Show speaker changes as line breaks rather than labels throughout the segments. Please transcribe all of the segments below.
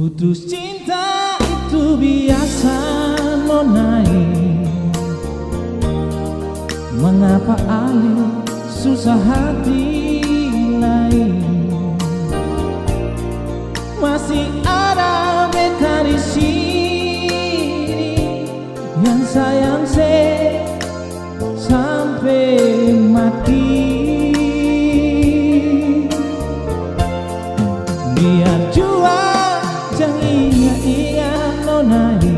Putus cinta itu biasa nonai. Mengapa alih susah hati lain? Masih ada beta di sini yang sayang sampai mati. Biar jua jangan ingat nonai.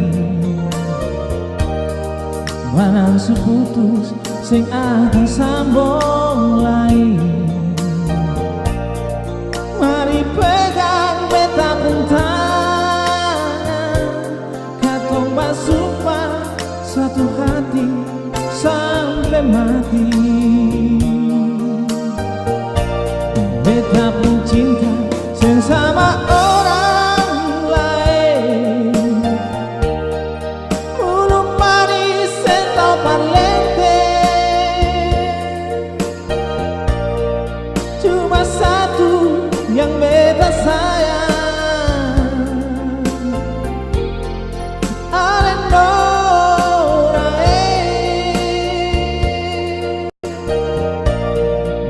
Manang seputus sing akan sambung lain. Mari pegang beta pun tangan, katong basumpah satu hati sampai mati. Beta pun cinta sama orang lain. Belum manis atau parlente, cuma satu yang beta sayang.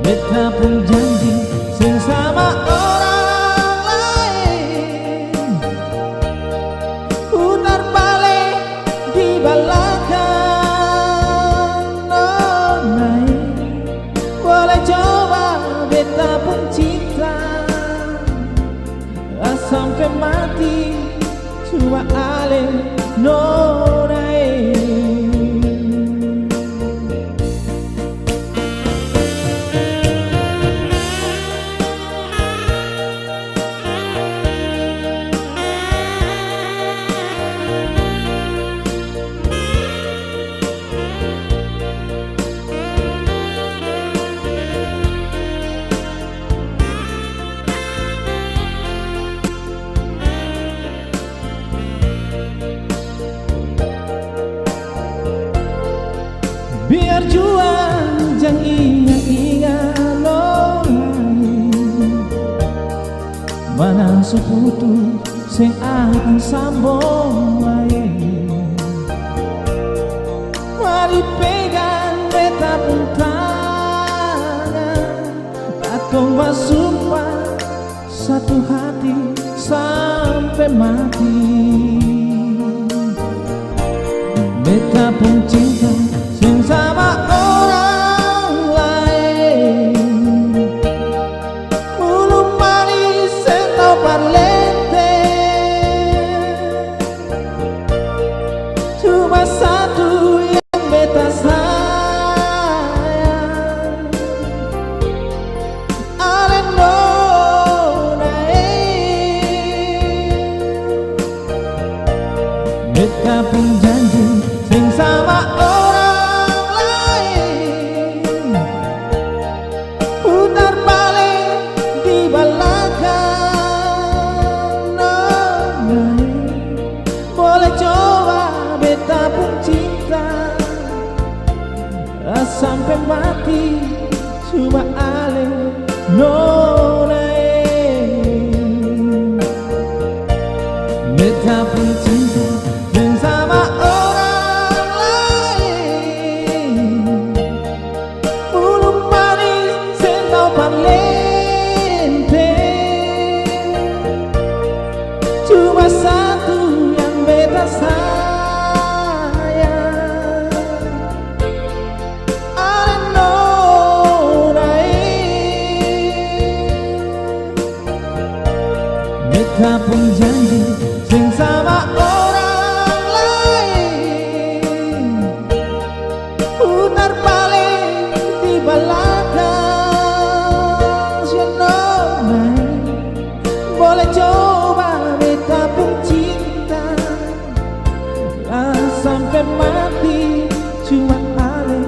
Beta pun janji sing sama orang lain, putar balik di belakang nonai. Boleh coba beta pun cinta sampai mati, cuma ale nonai. Biar juang jangan ingat-ingat nonai. Manang seputu sing akan sambung lain. Mari pegang beta pun tangan, katong basumpah satu hati sampai mati. Beta pun cinta sama orang lain, belum manis atau parlente, cuma satu yang beta sayang. Ale nonai. Beta pun janji sing sama sampai mati, cuma ale nonai. Beta pun cinta dan sama orang lain, belum manis atau parlente, cuma satu yang beta sayang. Beta pun janji sing sama orang lain, putar balik di belakang nonai. Boleh coba beta pun cinta sampai mati, cuma ale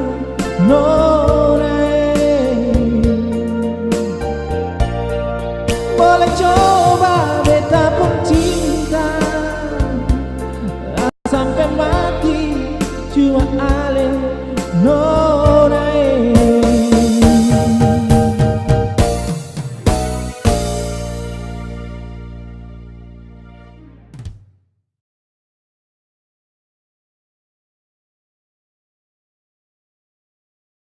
nonai. Boleh coba beta pun cinta sampai mati, cuma ale nonai.